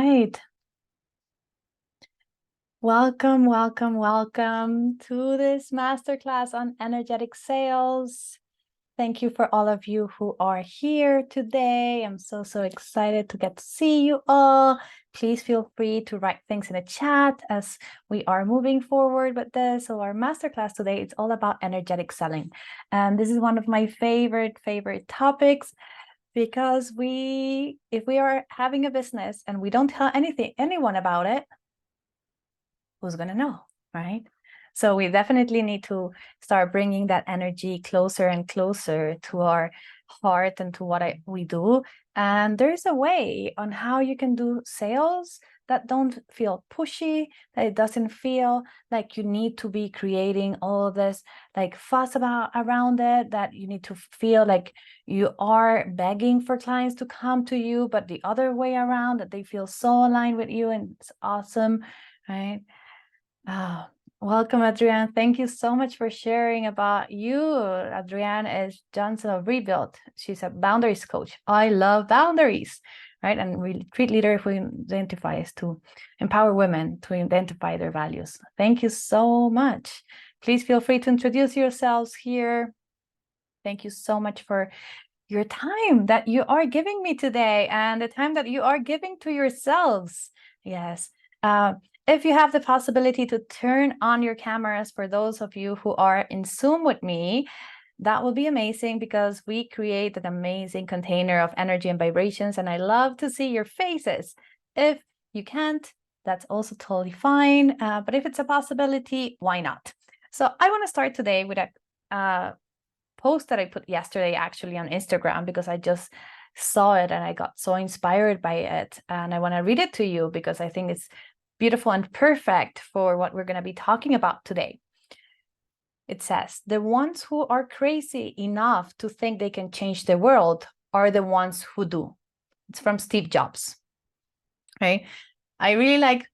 right. Welcome, welcome, welcome to this masterclass on energetic sales. Thank you for all of you who are here today. I'm so excited to get to see you all. Please feel free to write things in the chat as we are moving forward with this. So our masterclass today is all about energetic selling. And this is one of my favorite topics, because if we are having a business and we don't tell anyone about it, who's going to know, right? So we definitely need to start bringing that energy closer and closer to our heart and to what we do. And there's a way on how you can do sales that don't feel pushy, that it doesn't feel like you need to be creating all this like fuss around it, that you need to feel like you are begging for clients to come to you, but the other way around, that they feel so aligned with you and it's awesome, right? Oh, welcome, Adrienne. Thank you so much for sharing about you. Adrienne is Johnson of Rebuild. She's a boundaries coach. I love boundaries, right? And retreat leader who identifies to empower women to identify their values. Thank you so much. Please feel free to introduce yourselves here. Thank you so much for your time that you are giving me today and the time that you are giving to yourselves. Yes. If you have the possibility to turn on your cameras for those of you who are in Zoom with me, that will be amazing, because we create an amazing container of energy and vibrations, and I love to see your faces. If you can't, that's also totally fine. But if it's a possibility, why not? So I want to start today with a post that I put yesterday actually on Instagram, because I just saw it and I got so inspired by it, and I want to read it to you because I think it's beautiful and perfect for what we're going to be talking about today. It says, the ones who are crazy enough to think they can change the world are the ones who do. It's from Steve Jobs. Okay, I really like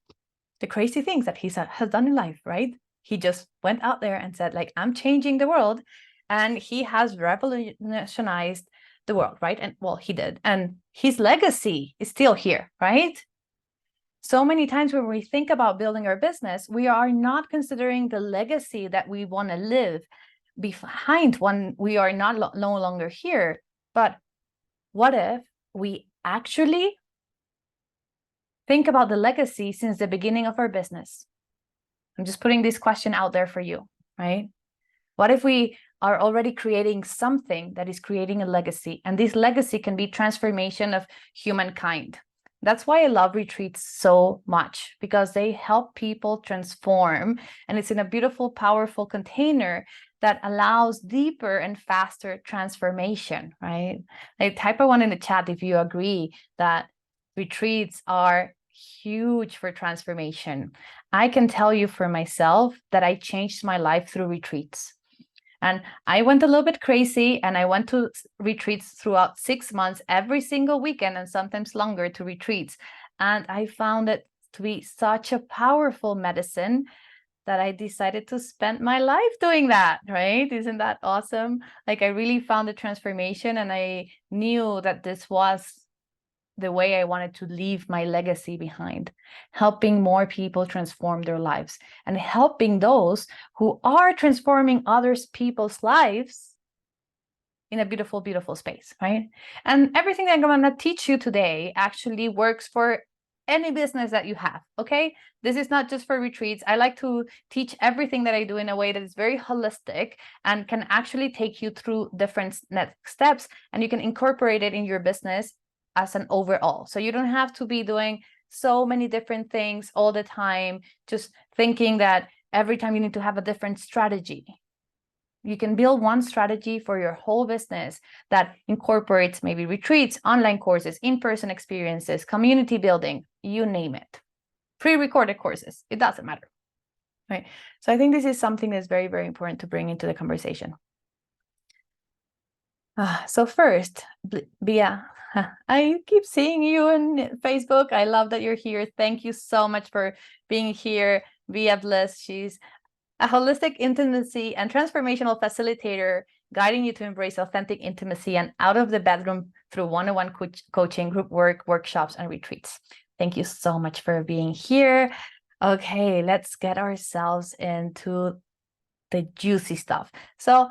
the crazy things that he has done in life, right? He just went out there and said, like, I'm changing the world, and he has revolutionized the world, right? And well, he did, and his legacy is still here, right? So many times when we think about building our business, we are not considering the legacy that we want to live behind when we are no longer here. But what if we actually think about the legacy since the beginning of our business? I'm just putting this question out there for you, right? What if we are already creating something that is creating a legacy, and this legacy can be transformation of humankind? That's why I love retreats so much, because they help people transform, and it's in a beautiful, powerful container that allows deeper and faster transformation, right? Like, type a one in the chat if you agree that retreats are huge for transformation. I can tell you for myself that I changed my life through retreats. And I went a little bit crazy, and I went to retreats throughout 6 months, every single weekend, and sometimes longer to retreats. And I found it to be such a powerful medicine that I decided to spend my life doing that, right? Isn't that awesome? Like, I really found the transformation, and I knew that this was the way I wanted to leave my legacy behind, helping more people transform their lives and helping those who are transforming others people's lives in a beautiful, beautiful space, right? And everything that I'm going to teach you today actually works for any business that you have, okay? This is not just for retreats. I like to teach everything that I do in a way that is very holistic and can actually take you through different next steps, and you can incorporate it in your business as an overall. So you don't have to be doing so many different things all the time, just thinking that every time you need to have a different strategy. You can build one strategy for your whole business that incorporates maybe retreats, online courses, in-person experiences, community building, you name it. Pre-recorded courses, it doesn't matter, right? So I think this is something that's very, very important to bring into the conversation. So first, Bia, I keep seeing you on Facebook. I love that you're here. Thank you so much for being here. Bia Bliss, she's a holistic intimacy and transformational facilitator, guiding you to embrace authentic intimacy and out of the bedroom through one-on-one coaching, group work, workshops, and retreats. Thank you so much for being here. Okay, let's get ourselves into the juicy stuff. So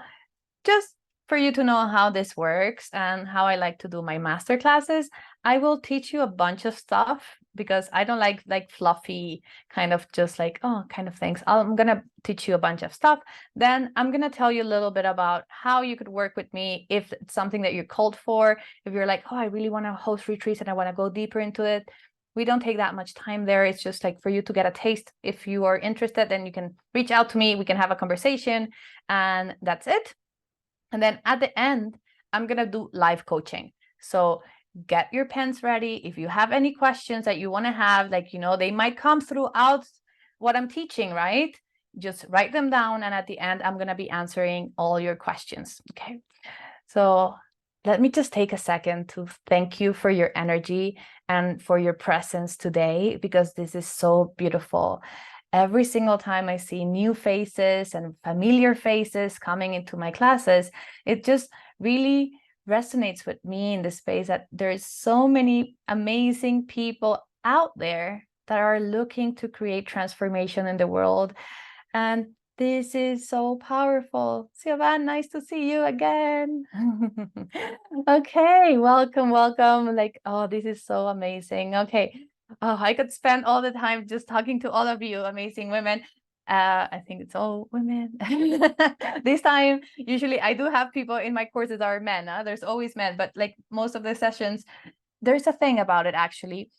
just for you to know how this works and how I like to do my master classes, I will teach you a bunch of stuff because I don't like fluffy kind of just like, oh, kind of things. I'm going to teach you a bunch of stuff. Then I'm going to tell you a little bit about how you could work with me if it's something that you're called for. If you're like, oh, I really want to host retreats and I want to go deeper into it. We don't take that much time there. It's just like for you to get a taste. If you are interested, then you can reach out to me. We can have a conversation and that's it. And then at the end, I'm going to do live coaching. So get your pens ready. If you have any questions that you want to have, like, they might come throughout what I'm teaching, right? Just write them down. And at the end, I'm going to be answering all your questions. Okay. So let me just take a second to thank you for your energy and for your presence today, because this is so beautiful. Every single time I see new faces and familiar faces coming into my classes, it just really resonates with me in the space that there's so many amazing people out there that are looking to create transformation in the world. And this is so powerful. Sylvan, nice to see you again. Okay, welcome. Like, oh, this is so amazing. Okay. Oh, I could spend all the time just talking to all of you amazing women. I think it's all women. This time, usually I do have people in my courses that are men. There's always men, but like most of the sessions, there's a thing about it actually.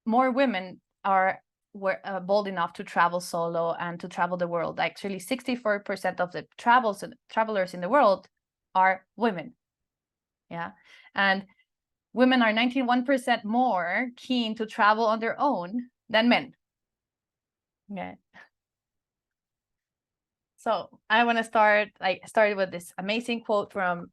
More women were bold enough to travel solo and to travel the world. Actually, 64% of the travelers in the world are women. Yeah. And women are 91% more keen to travel on their own than men. Okay. So I want to start. I started with this amazing quote from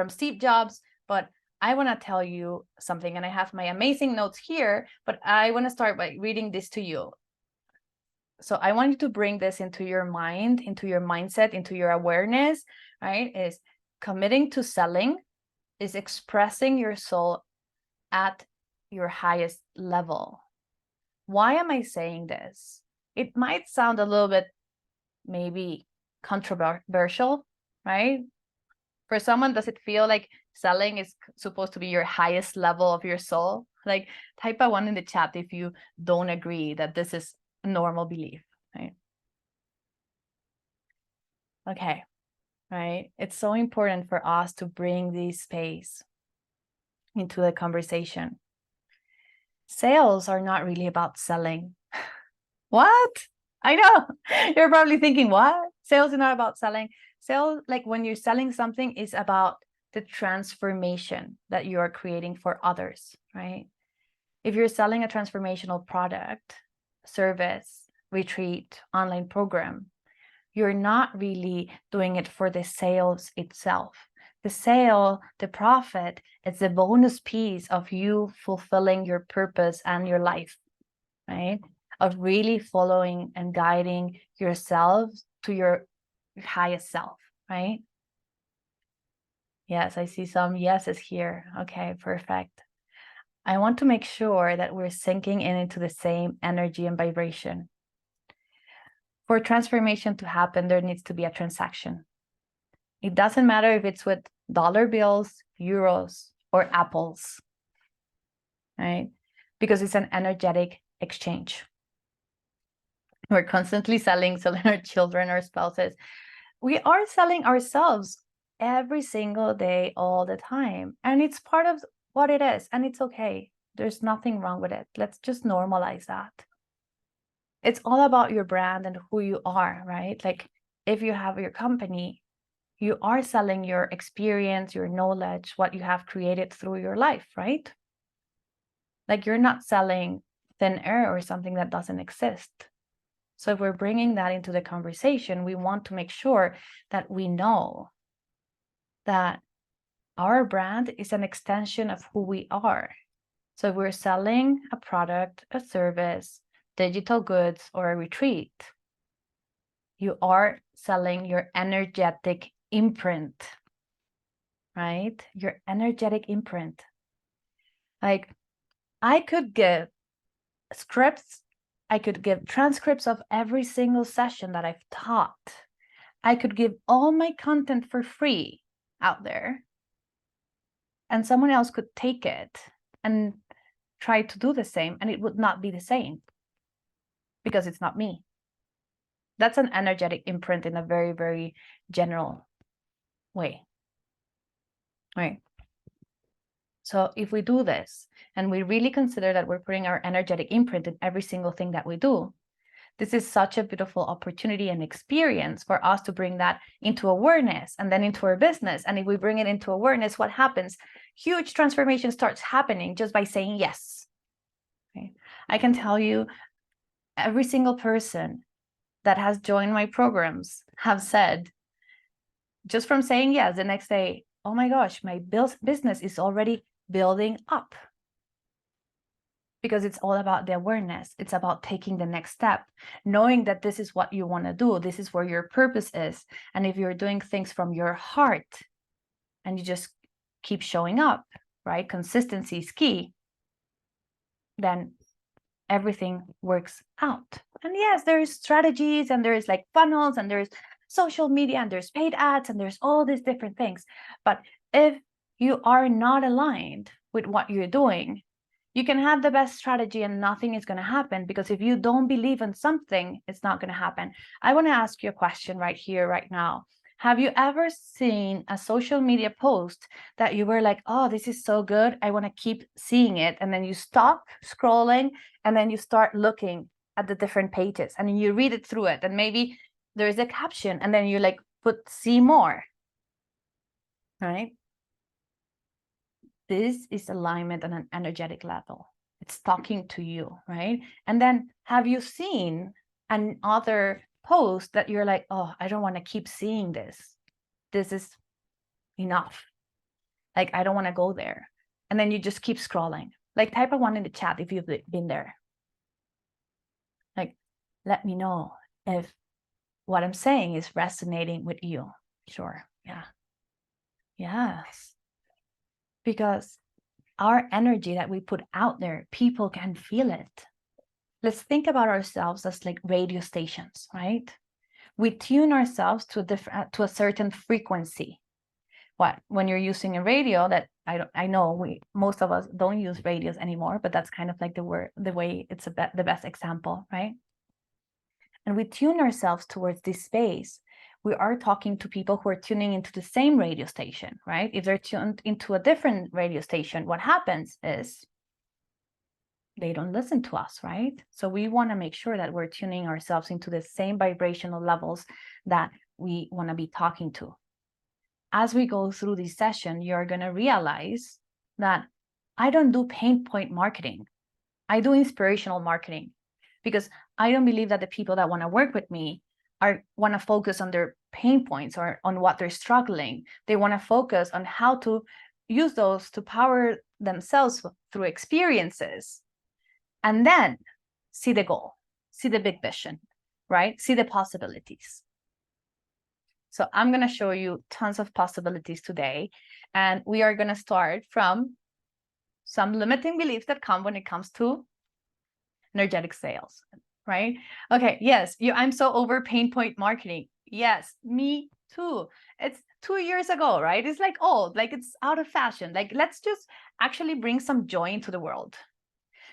Steve Jobs, but I want to tell you something, and I have my amazing notes here, but I want to start by reading this to you. So I want you to bring this into your mind, into your mindset, into your awareness, right? Is committing to selling is expressing your soul at your highest level. Why am I saying this? It might sound a little bit maybe controversial, right? For someone, does it feel like selling is supposed to be your highest level of your soul? Like, type a 1 in the chat if you don't agree that this is a normal belief, right? Okay, right? It's so important for us to bring this space into the conversation. Sales are not really about selling. What? I know. You're probably thinking, what? Sales is not about selling. Sales, like when you're selling something, is about the transformation that you are creating for others, right? If you're selling a transformational product, service, retreat, online program, you're not really doing it for the sales itself. The sale, the profit, it's a bonus piece of you fulfilling your purpose and your life, right? Of really following and guiding yourself to your highest self, right? Yes, I see some yeses here. Okay, perfect. I want to make sure that we're sinking into the same energy and vibration. For transformation to happen, there needs to be a transaction. It doesn't matter if it's with dollar bills, euros, or apples, right? Because it's an energetic exchange. We're constantly selling our children, our spouses. We are selling ourselves every single day, all the time. And it's part of what it is. And it's okay. There's nothing wrong with it. Let's just normalize that. It's all about your brand and who you are, right? Like if you have your company, you are selling your experience, your knowledge, what you have created through your life, right? Like you're not selling thin air or something that doesn't exist. So if we're bringing that into the conversation, we want to make sure that we know that our brand is an extension of who we are. So if we're selling a product, a service, digital goods, or a retreat, you are selling your energetic imprint, right? Your energetic imprint. Like I could give scripts, I could give transcripts of every single session that I've taught. I could give all my content for free out there, and someone else could take it and try to do the same, and it would not be the same because it's not me. That's an energetic imprint in a very, very general way, right? So if we do this and we really consider that we're putting our energetic imprint in every single thing that we do, this is such a beautiful opportunity and experience for us to bring that into awareness and then into our business. And if we bring it into awareness, what happens? Huge transformation starts happening just by saying yes. Okay? I can tell you, every single person that has joined my programs have said, just from saying yes, the next day, oh my gosh, my business is already building up. Because it's all about the awareness. It's about taking the next step, knowing that this is what you want to do. This is where your purpose is. And if you're doing things from your heart and you just keep showing up, right? Consistency is key. Then everything works out. And yes, there's strategies and there's like funnels and there's social media and there's paid ads and there's all these different things. But if you are not aligned with what you're doing, you can have the best strategy and nothing is going to happen, because if you don't believe in something, it's not going to happen. I want to ask you a question right here, right now. Have you ever seen a social media post that you were like, oh, this is so good, I want to keep seeing it. And then you stop scrolling and then you start looking at the different pages and you read it through it. And maybe there's a caption and then you like put see more, right? This is alignment on an energetic level. It's talking to you, right? And then have you seen another post that you're like, oh, I don't want to keep seeing this. This is enough. Like, I don't want to go there. And then you just keep scrolling. Like, type a 1 in the chat if you've been there. Like, let me know if what I'm saying is resonating with you. Sure. Yeah. Yes. Because our energy that we put out there, people can feel it. Let's think about ourselves as like radio stations, right? We tune ourselves to a certain frequency. When you're using a radio, that I know most of us don't use radios anymore, but that's kind of like the way it's the best example, right? And we tune ourselves towards this space. We are talking to people who are tuning into the same radio station, right? If they're tuned into a different radio station, what happens is they don't listen to us, right? So we want to make sure that we're tuning ourselves into the same vibrational levels that we want to be talking to. As we go through this session, you're going to realize that I don't do pain point marketing. I do inspirational marketing, because I don't believe that the people that want to work with me want to focus on their pain points or on what they're struggling. They want to focus on how to use those to power themselves through experiences, and then see the goal, see the big vision, right? See the possibilities. So I'm going to show you tons of possibilities today. And we are going to start from some limiting beliefs that come when it comes to energetic sales, right? Okay, yes, I'm so over pain point marketing. Yes, me too. It's 2 years ago, right? It's like old, like it's out of fashion. Like, let's just actually bring some joy into the world.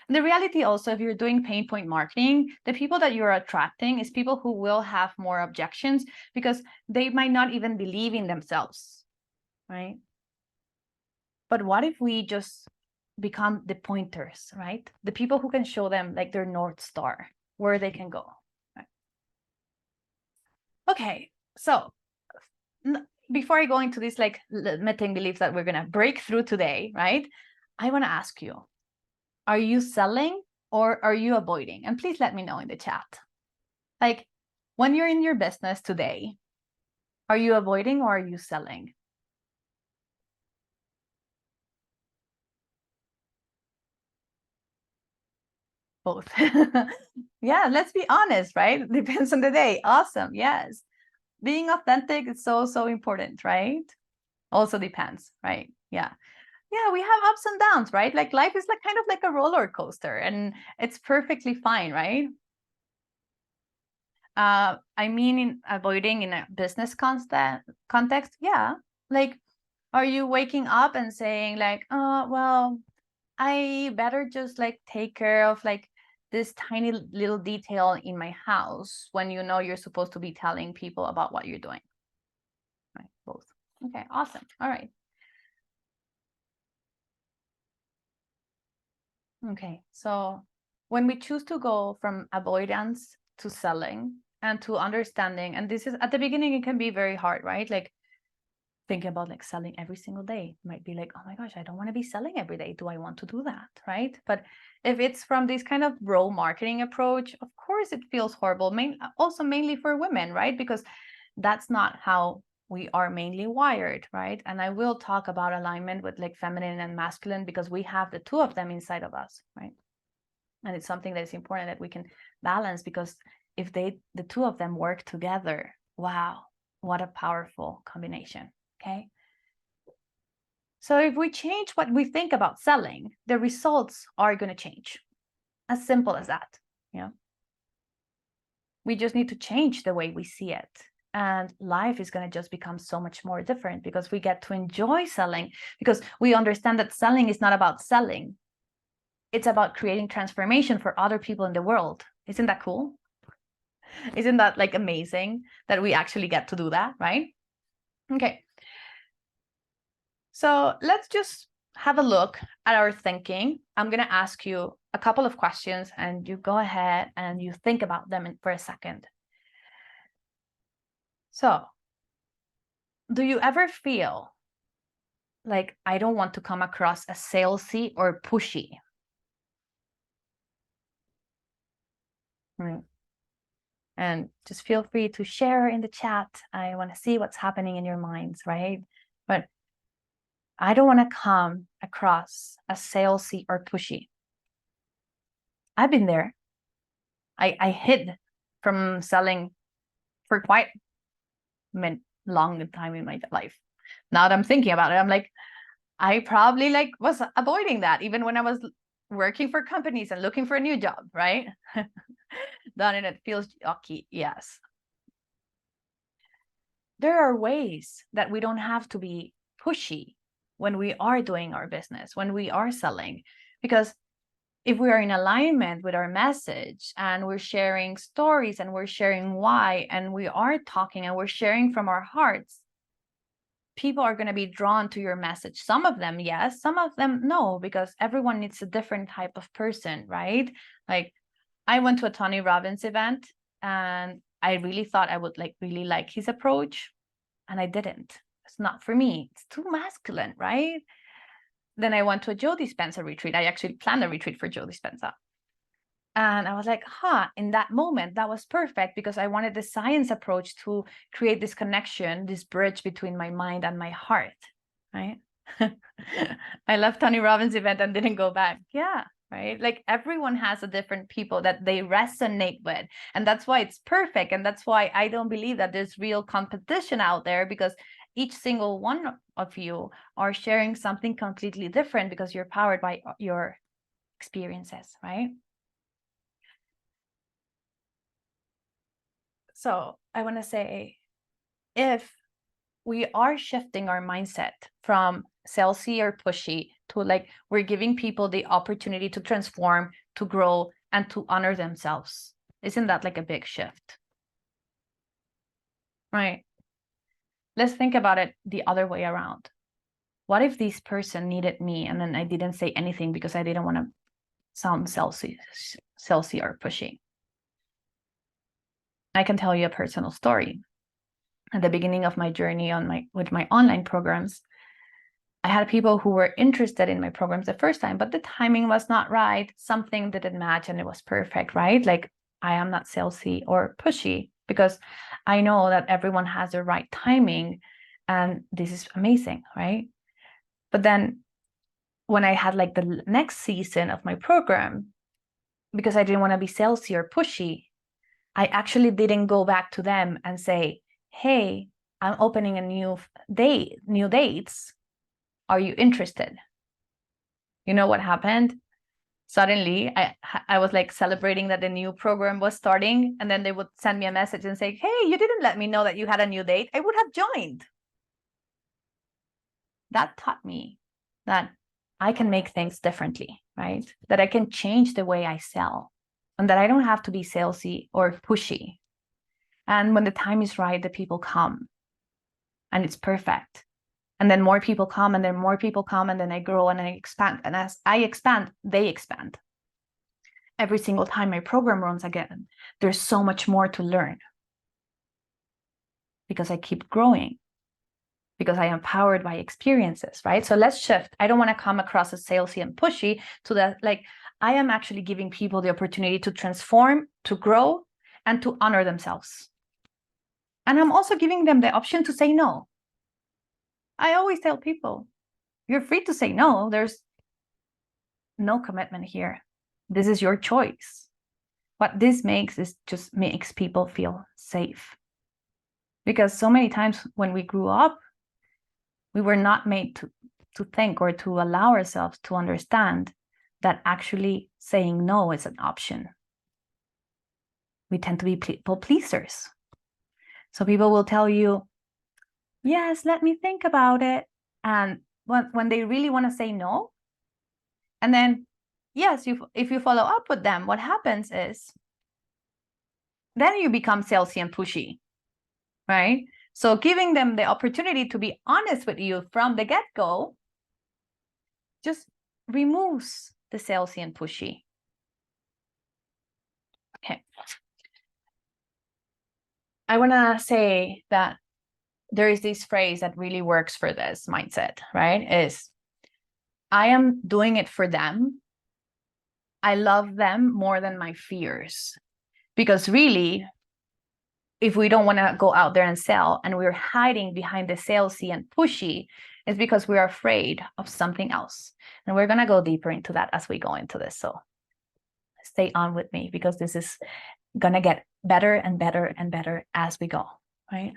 And the reality also, if you're doing pain point marketing, the people that you're attracting is people who will have more objections because they might not even believe in themselves, right? But what if we just become the pointers, right? The people who can show them like their North Star, where they can go. Right? Okay, so before I go into this like limiting beliefs that we're gonna break through today, right? I wanna ask you, are you selling or are you avoiding? And please let me know in the chat. Like, when you're in your business today, are you avoiding or are you selling? Both. Yeah, let's be honest, right? Depends on the day. Awesome. Yes. Being authentic is so, so important, right? Also depends, right? Yeah. Yeah, we have ups and downs, right? Like life is like kind of like a roller coaster, and it's perfectly fine, right? I mean, in avoiding in a business context, yeah. Like, are you waking up and saying like, oh, well, I better just like take care of like this tiny little detail in my house when you know you're supposed to be telling people about what you're doing, right? Both. Okay, awesome. All right. Okay, so when we choose to go from avoidance to selling and to understanding, and this is at the beginning, it can be very hard, right? Like thinking about like selling every single day might be like, oh my gosh, I don't want to be selling every day. Do I want to do that? Right. But if it's from this kind of raw marketing approach, of course it feels horrible. Also mainly for women, right? Because that's not how we are mainly wired, right? And I will talk about alignment with like feminine and masculine because we have the two of them inside of us, right? And it's something that is important that we can balance, because if the two of them work together, wow, what a powerful combination. Okay. So if we change what we think about selling, the results are going to change. As simple as that. Yeah. We just need to change the way we see it. And life is going to just become so much more different because we get to enjoy selling, because we understand that selling is not about selling. It's about creating transformation for other people in the world. Isn't that cool? Isn't that like amazing that we actually get to do that, right? Okay. So let's just have a look at our thinking. I'm going to ask you a couple of questions and you go ahead and you think about them for a second. So, do you ever feel like I don't want to come across as salesy or pushy? Right. And just feel free to share in the chat. I want to see what's happening in your minds, right? But I don't want to come across as salesy or pushy. I've been there. I hid from selling for quite long time in my life. Now that I'm thinking about it, I'm like, I probably like was avoiding that even when I was working for companies and looking for a new job, right? Done and it feels yucky. Yes. There are ways that we don't have to be pushy when we are doing our business, when we are selling, because if we are in alignment with our message and we're sharing stories and we're sharing why, and we are talking and we're sharing from our hearts, people are going to be drawn to your message. Some of them, yes, some of them, no, because everyone needs a different type of person, right? Like I went to a Tony Robbins event and I really thought I would like really like his approach, and I didn't. It's not for me. It's too masculine, right? Then I went to a Joe Dispenza retreat. I actually planned a retreat for Joe Dispenza. And I was like, in that moment, that was perfect because I wanted the science approach to create this connection, this bridge between my mind and my heart, right? I left Tony Robbins event and didn't go back. Yeah, right? Like everyone has a different people that they resonate with. And that's why it's perfect. And that's why I don't believe that there's real competition out there, because each single one of you are sharing something completely different because you're powered by your experiences, right? So I want to say, if we are shifting our mindset from salesy or pushy to like we're giving people the opportunity to transform, to grow, and to honor themselves, isn't that like a big shift? Right? Let's think about it the other way around. What if this person needed me and then I didn't say anything because I didn't want to sound salesy or pushy? I can tell you a personal story. At the beginning of my journey with my online programs, I had people who were interested in my programs the first time, but the timing was not right. Something didn't match and it was perfect, right? Like I am not salesy or pushy because I know that everyone has the right timing and this is amazing, right? But then when I had like the next season of my program, because I didn't want to be salesy or pushy, I actually didn't go back to them and say, hey, I'm opening a new dates. Are you interested? You know what happened? Suddenly, I was like celebrating that the new program was starting, and then they would send me a message and say, hey, you didn't let me know that you had a new date. I would have joined. That taught me that I can make things differently, right? That I can change the way I sell, and that I don't have to be salesy or pushy. And when the time is right, the people come and it's perfect. And then more people come, and then more people come, and then I grow and I expand. And as I expand, they expand. Every single time my program runs again, there's so much more to learn because I keep growing, because I am powered by experiences, right? So let's shift. I don't want to come across as salesy and pushy, to that, like, I am actually giving people the opportunity to transform, to grow, and to honor themselves. And I'm also giving them the option to say no. I always tell people, you're free to say no. There's no commitment here. This is your choice. What this makes is just makes people feel safe. Because so many times when we grew up, we were not made to think or to allow ourselves to understand that actually saying no is an option. We tend to be people pleasers. So people will tell you, yes, let me think about it. And when they really want to say no, and then, yes, if you follow up with them, what happens is then you become salesy and pushy, right? So giving them the opportunity to be honest with you from the get-go just removes the salesy and pushy. Okay. I want to say that there is this phrase that really works for this mindset, right? Is I am doing it for them. I love them more than my fears. Because really, if we don't want to go out there and sell and we're hiding behind the salesy and pushy, it's because we're afraid of something else. And we're going to go deeper into that as we go into this. So stay on with me, because this is going to get better and better and better as we go, right?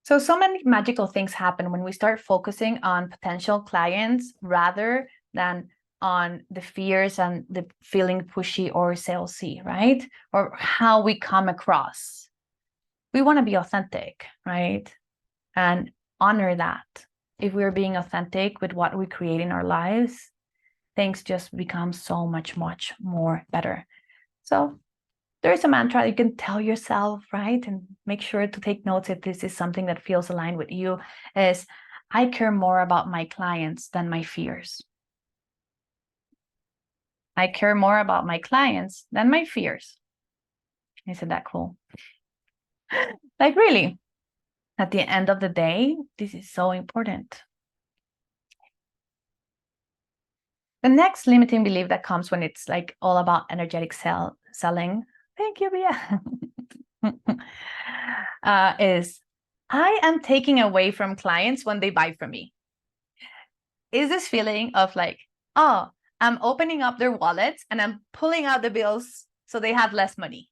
So many magical things happen when we start focusing on potential clients rather than on the fears and the feeling pushy or salesy, right? Or how we come across. We want to be authentic, right? And honor that. If we're being authentic with what we create in our lives, things just become so much, much more better. So there's a mantra you can tell yourself, right? And make sure to take notes if this is something that feels aligned with you, is I care more about my clients than my fears. I care more about my clients than my fears. Isn't that cool? Like, really, at the end of the day, this is so important. The next limiting belief that comes when it's like all about energetic selling, thank you, Bia, is I am taking away from clients when they buy from me. Is this feeling of like, oh, I'm opening up their wallets and I'm pulling out the bills so they have less money.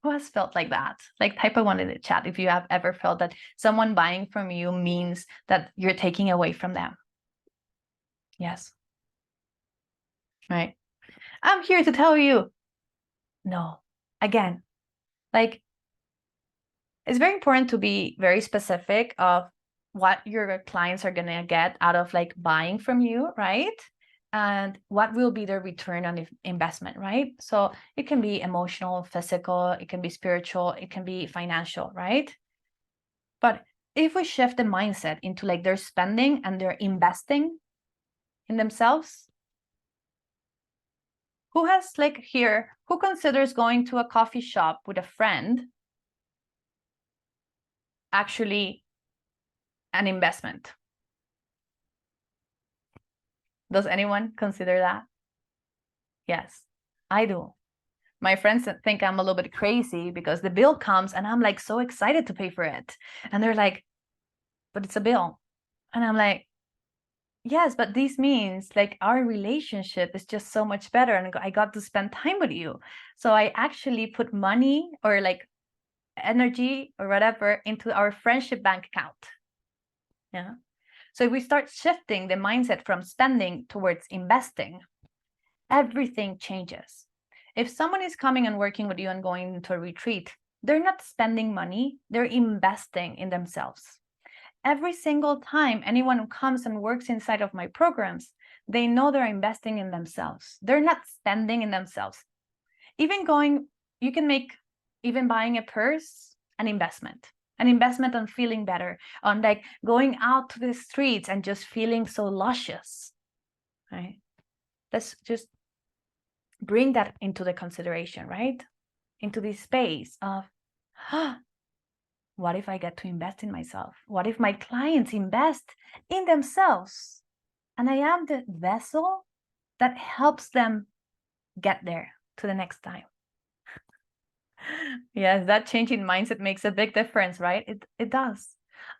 Who has felt like that? Like, type a 1 in the chat if you have ever felt that someone buying from you means that you're taking away from them. Yes. Right. I'm here to tell you, no. Again, like, it's very important to be very specific of what your clients are going to get out of like buying from you, right? And what will be their return on investment, right? So it can be emotional, physical, it can be spiritual, it can be financial, right? But if we shift the mindset into like they're spending and they're investing in themselves, who has like here, who considers going to a coffee shop with a friend actually an investment? Does anyone consider that? Yes, I do. My friends think I'm a little bit crazy because the bill comes and I'm like so excited to pay for it. And they're like, but it's a bill. And I'm like, yes, but this means like our relationship is just so much better. And I got to spend time with you. So I actually put money or like energy or whatever into our friendship bank account. Yeah. So if we start shifting the mindset from spending towards investing, everything changes. If someone is coming and working with you and going into a retreat, they're not spending money, they're investing in themselves. Every single time anyone who comes and works inside of my programs, they know they're investing in themselves. They're not spending in themselves. Even you can make even buying a purse an investment on feeling better, on like going out to the streets and just feeling so luscious, right? Let's just bring that into the consideration, right? Into this space of, what if I get to invest in myself? What if my clients invest in themselves? And I am the vessel that helps them get there to the next time. Yes, that change in mindset makes a big difference, right? It does.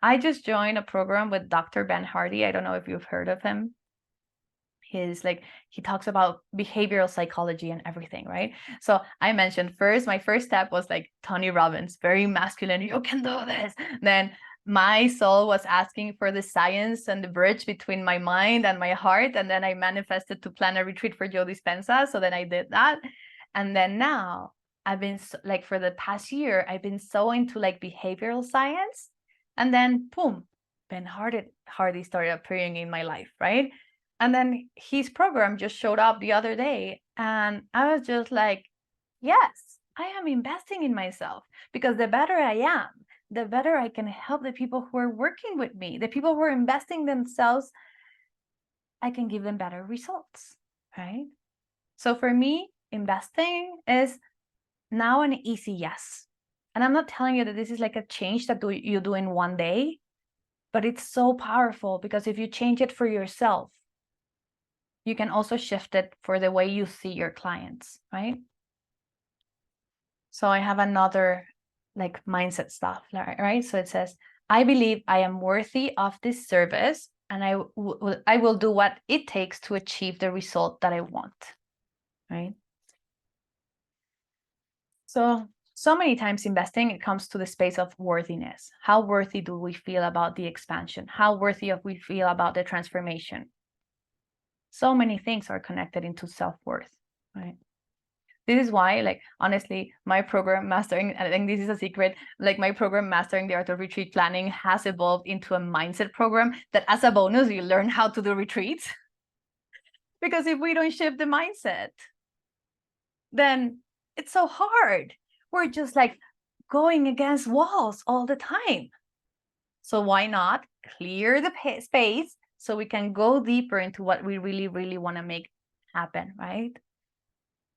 I just joined a program with Dr. Ben Hardy. I don't know if you've heard of him. He talks about behavioral psychology and everything, right? So I mentioned my first step was like Tony Robbins, very masculine, you can do this. Then my soul was asking for the science and the bridge between my mind and my heart. And then I manifested to plan a retreat for Joe Dispenza. So then I did that. And then now I've been like, for the past year, I've been so into like behavioral science. And then boom, Ben Hardy started appearing in my life, right? And then his program just showed up the other day. And I was just like, yes, I am investing in myself, because the better I am, the better I can help the people who are working with me, the people who are investing themselves, I can give them better results, right? So for me, investing is now an easy yes. And I'm not telling you that this is like a change that you do in one day, but it's so powerful, because if you change it for yourself, you can also shift it for the way you see your clients, right? So I have another like mindset stuff, right? So it says, I believe I am worthy of this service, and I will do what it takes to achieve the result that I want, right? So many times investing, it comes to the space of worthiness. How worthy do we feel about the expansion? How worthy we feel about the transformation? So many things are connected into self-worth, right? This is why, like, honestly, my program Mastering, I think this is a secret, like my program Mastering the Art of Retreat Planning has evolved into a mindset program that, as a bonus, you learn how to do retreats. Because if we don't shift the mindset, then it's so hard. We're just like going against walls all the time. So why not clear the space so we can go deeper into what we really, really want to make happen, right?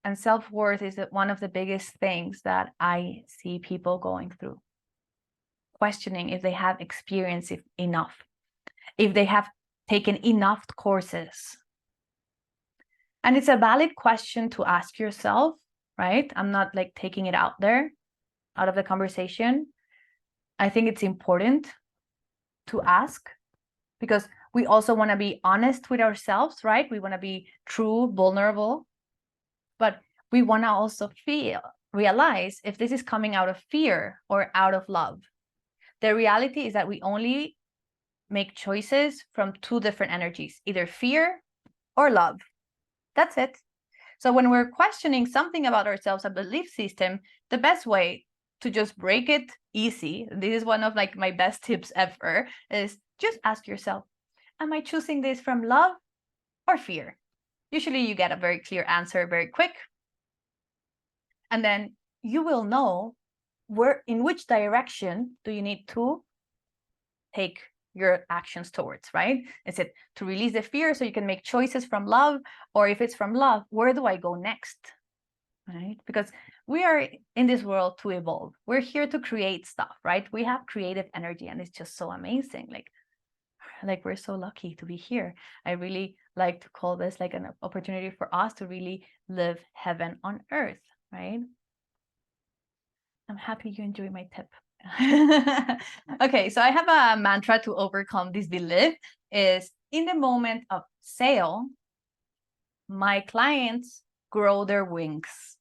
And self-worth is one of the biggest things that I see people going through. Questioning if they have experienced enough, if they have taken enough courses. And it's a valid question to ask yourself, right? I'm not like taking it out of the conversation. I think it's important to ask, because we also want to be honest with ourselves, right? We want to be true, vulnerable, but we want to also realize if this is coming out of fear or out of love. The reality is that we only make choices from two different energies, either fear or love. That's it. So when we're questioning something about ourselves, a belief system, the best way to just break it easy, this is one of like my best tips ever, is just ask yourself, am I choosing this from love or fear? Usually you get a very clear answer very quick. And then you will know in which direction do you need to take your actions towards, right? Is it to release the fear so you can make choices from love? Or if it's from love, where do I go next? Right? Because we are in this world to evolve. We're here to create stuff, right? We have creative energy, and it's just so amazing. Like we're so lucky to be here. I really like to call this like an opportunity for us to really live heaven on earth, right? I'm happy you enjoy my tip. Okay, so I have a mantra to overcome this belief is, in the moment of sale, my clients grow their wings,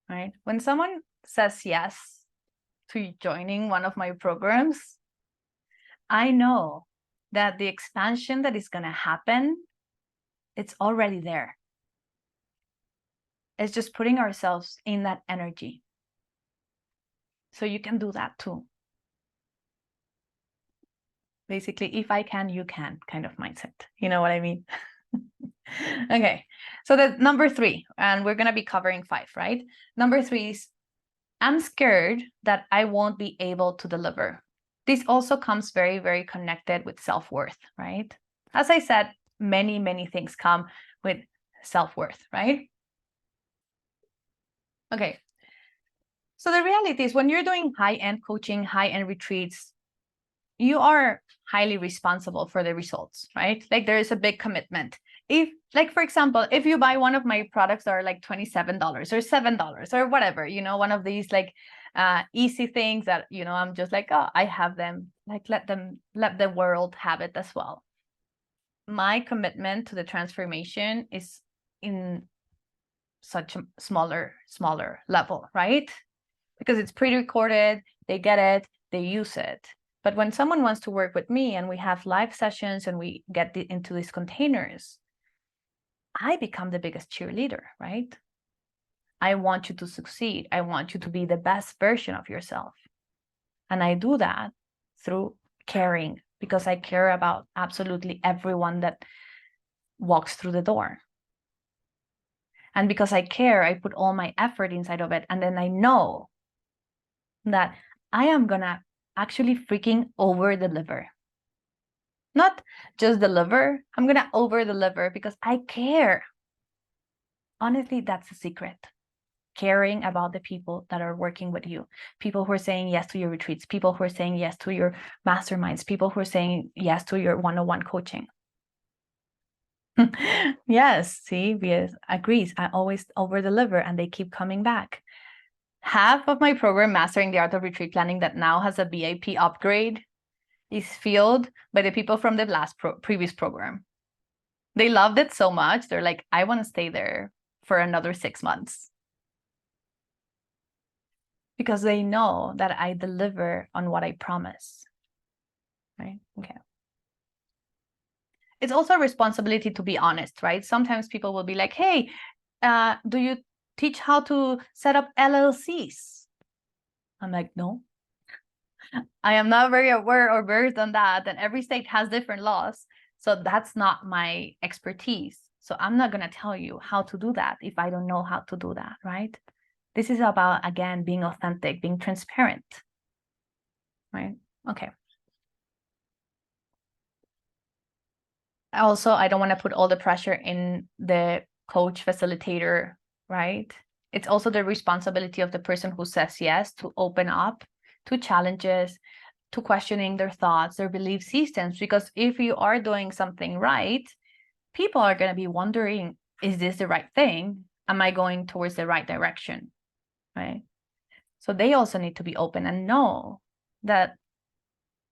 right? When someone says yes to joining one of my programs, I know that the expansion that is going to happen, it's already there. It's just putting ourselves in that energy. So you can do that too. Basically, if I can, you can kind of mindset. You know what I mean? Okay, so the number 3, and we're going to be covering 5, right? Number 3 is, I'm scared that I won't be able to deliver. This also comes very, very connected with self-worth, right? As I said, many, many things come with self-worth, right? Okay. So the reality is when you're doing high-end coaching, high-end retreats, you are highly responsible for the results, right? Like there is a big commitment. If, like, for example, if you buy one of my products that are like $27 or $7 or whatever, you know, one of these like easy things that, you know, I'm just like, oh, I have them, like let the world have it as well. My commitment to the transformation is in such a smaller level, right? Because it's pre-recorded, they get it, they use it. But when someone wants to work with me and we have live sessions and we get into these containers, I become the biggest cheerleader, right? I want you to succeed. I want you to be the best version of yourself. And I do that through caring, because I care about absolutely everyone that walks through the door. And because I care, I put all my effort inside of it. And then I know that I am gonna actually freaking over deliver. Not just deliver, I'm gonna over deliver because I care. Honestly, that's the secret. Caring about the people that are working with you, people who are saying yes to your retreats, people who are saying yes to your masterminds, people who are saying yes to your one-on-one coaching. Yes, see, VS agrees. I always over deliver and they keep coming back. Half of my program, Mastering the Art of Retreat Planning, that now has a VIP upgrade, is filled by the people from the last previous program. They loved it so much. They're like, I want to stay there for another 6 months. Because they know that I deliver on what I promise, right? Okay. It's also a responsibility to be honest, right? Sometimes people will be like, hey, do you teach how to set up LLCs? I'm like, no. I am not very aware or versed on that. And every state has different laws. So that's not my expertise. So I'm not going to tell you how to do that if I don't know how to do that, right? This is about, again, being authentic, being transparent, right? Okay. Also, I don't want to put all the pressure in the coach facilitator, right? It's also the responsibility of the person who says yes to open up to challenges, to questioning their thoughts, their belief systems. Because if you are doing something right, people are going to be wondering, is this the right thing? Am I going towards the right direction? Right? So they also need to be open and know that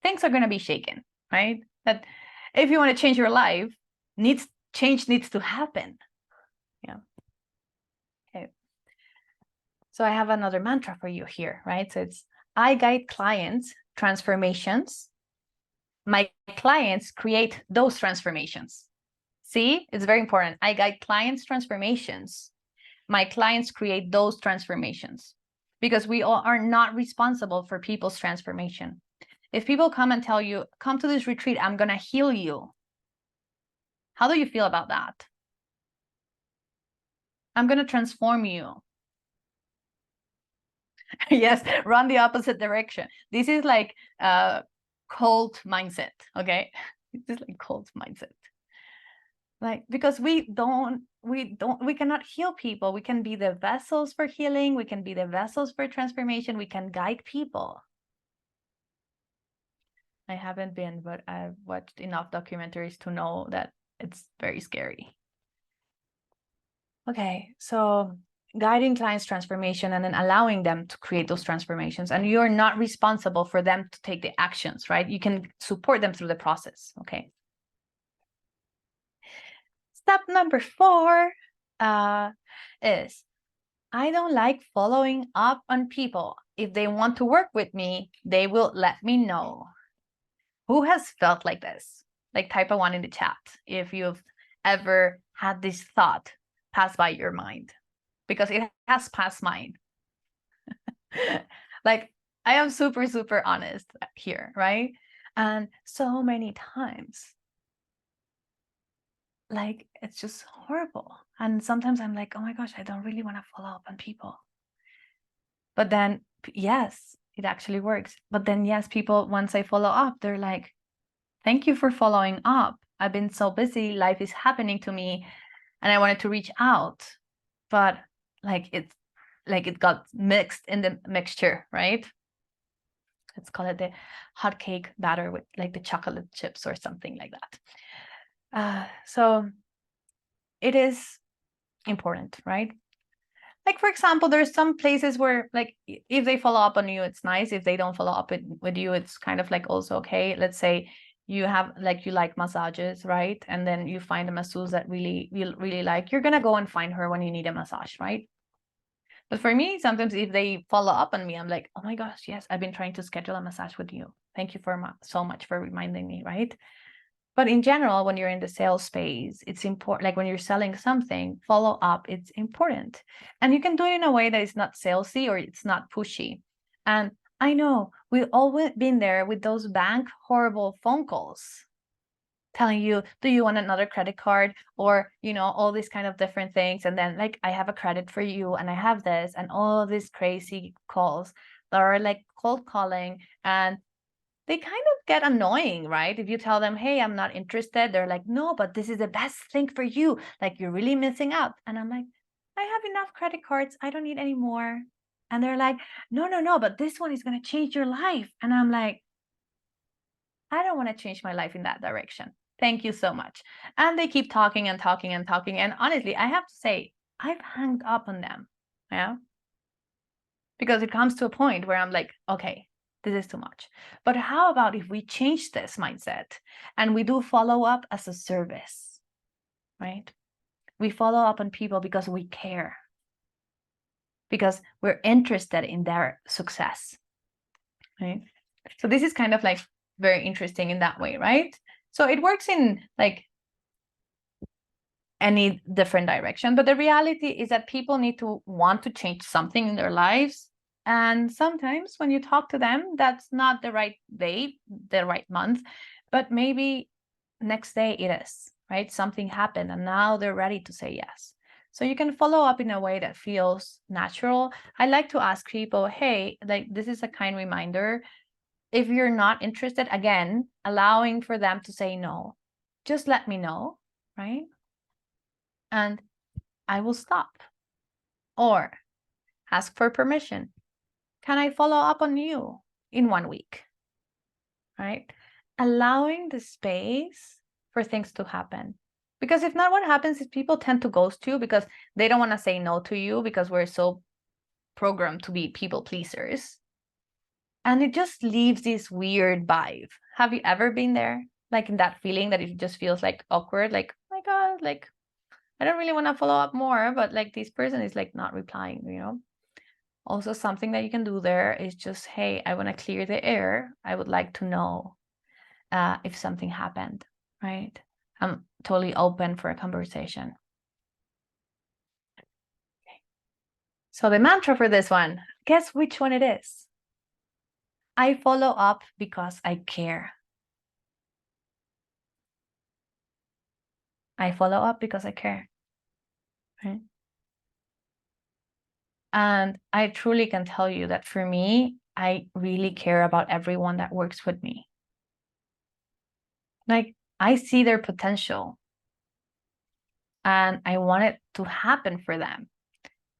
things are going to be shaken, right? That if you want to change your life, change needs to happen. Yeah. Okay. So I have another mantra for you here, right? So it's, I guide clients transformations. My clients create those transformations. See, it's very important. I guide clients transformations. My clients create those transformations, because we all are not responsible for people's transformation. If people come and tell you, come to this retreat, I'm going to heal you. How do you feel about that? I'm going to transform you. Yes, run the opposite direction. This is like cult mindset, okay? This is like cult mindset. Like, because we cannot heal people. We can be the vessels for healing. We can be the vessels for transformation. We can guide people. I haven't been, but I've watched enough documentaries to know that it's very scary. Okay, so guiding clients' transformation and then allowing them to create those transformations. And you're not responsible for them to take the actions, right? You can support them through the process, okay? Step number 4 is, I don't like following up on people. If they want to work with me, they will let me know. Who has felt like this? like type a 1 in the chat if you've ever had this thought pass by your mind, because it has passed mine. Like, I am super, super honest here, right? And so many times, like, it's just horrible. And sometimes I'm like, oh my gosh, I don't really want to follow up on people. But then, yes, it actually works. But then, yes, people, once I follow up, they're like, thank you for following up. I've been so busy. Life is happening to me. And I wanted to reach out. But like it got mixed in the mixture, right? Let's call it the hot cake batter with like the chocolate chips or something like that. So it is important, right? Like, for example, there's some places where, like, if they follow up on you, it's nice. If they don't follow up with you, it's kind of like also okay. Let's say you have, like, you like massages, right? And then you find a masseuse that you really like. You're gonna go and find her when you need a massage, right? But for me, sometimes if they follow up on me, I'm like, oh my gosh, yes, I've been trying to schedule a massage with you. Thank you so much for reminding me, right? But in general, when you're in the sales space, it's important, like when you're selling something, follow up, it's important. And you can do it in a way that is not salesy or it's not pushy. And I know we've all been there with those bank horrible phone calls telling you, do you want another credit card, or, you know, all these kind of different things. And then, like, I have a credit for you and I have this, and all these crazy calls that are like cold calling, and they kind of get annoying, right? If you tell them, hey, I'm not interested, they're like, no, but this is the best thing for you. Like, you're really missing out. And I'm like, I have enough credit cards. I don't need any more. And they're like, no, but this one is going to change your life. And I'm like, I don't want to change my life in that direction. Thank you so much. And they keep talking and talking and talking. And honestly, I have to say, I've hung up on them. Yeah. Because it comes to a point where I'm like, okay, this is too much. But how about if we change this mindset and we do follow up as a service, right? We follow up on people because we care, because we're interested in their success, right? So this is kind of like very interesting in that way, right? So it works in like any different direction, but the reality is that people need to want to change something in their lives. And sometimes when you talk to them, that's not the right day, the right month, but maybe next day it is, right? Something happened and now they're ready to say yes. So you can follow up in a way that feels natural. I like to ask people, hey, like, this is a kind reminder. If you're not interested, again, allowing for them to say no, just let me know, right? And I will stop. Or ask for permission. Can I follow up on you in 1 week? Right? Allowing the space for things to happen. Because if not, what happens is people tend to ghost you because they don't want to say no to you, because we're so programmed to be people pleasers. And it just leaves this weird vibe. Have you ever been there? Like, in that feeling that it just feels like awkward, like, oh my God, like, I don't really want to follow up more, but like this person is like not replying, you know? Also, something that you can do there is just, hey, I want to clear the air. I would like to know if something happened, right? I'm totally open for a conversation. Okay. So the mantra for this one, guess which one it is? I follow up because I care. I follow up because I care, right? And I truly can tell you that for me, I really care about everyone that works with me. Like, I see their potential and I want it to happen for them.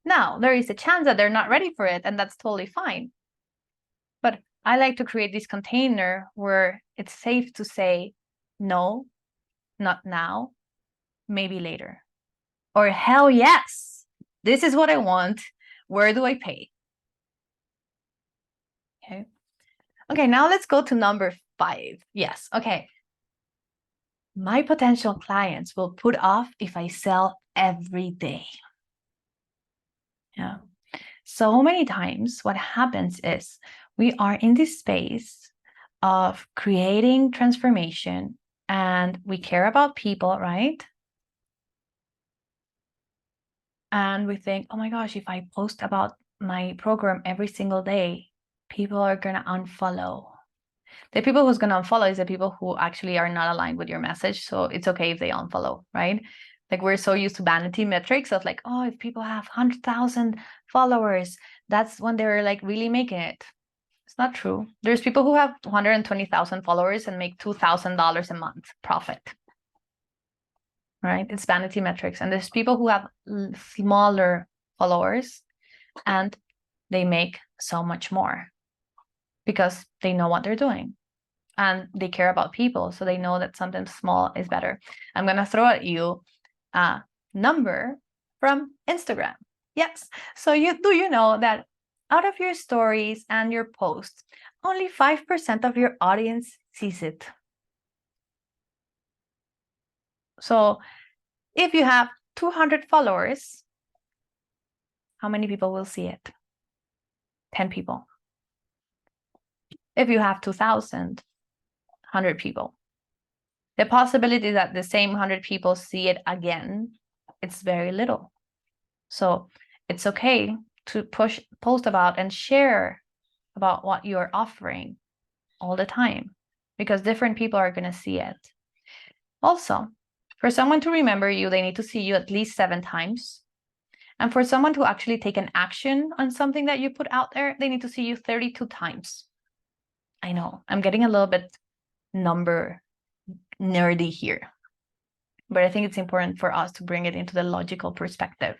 Now, there is a chance that they're not ready for it, and that's totally fine. But I like to create this container where it's safe to say, no, not now, maybe later. Or hell yes, this is what I want. Where do I pay? Okay. Okay, now let's go to number 5. Yes, okay. My potential clients will put off if I sell every day. Yeah. So many times what happens is we are in this space of creating transformation, and we care about people, right? And we think, oh my gosh, if I post about my program every single day, people are going to unfollow. The people who's going to unfollow is the people who actually are not aligned with your message. So it's okay if they unfollow, right? Like we're so used to vanity metrics of like, oh, if people have 100,000 followers, that's when they're like really making it. It's not true. There's people who have 120,000 followers and make $2,000 a month profit, right? It's vanity metrics. And there's people who have smaller followers and they make so much more because they know what they're doing and they care about people. So they know that something small is better. I'm going to throw at you a number from Instagram. Yes. So you know that out of your stories and your posts, only 5% of your audience sees it. So if you have 200 followers, how many people will see it? 10 people. If you have 2,000, 100 people. The possibility that the same 100 people see it again, it's very little. So it's okay to post about and share about what you're offering all the time because different people are going to see it. Also, for someone to remember you, they need to see you at least 7 times. And for someone to actually take an action on something that you put out there, they need to see you 32 times. I know, I'm getting a little bit number nerdy here, but I think it's important for us to bring it into the logical perspective.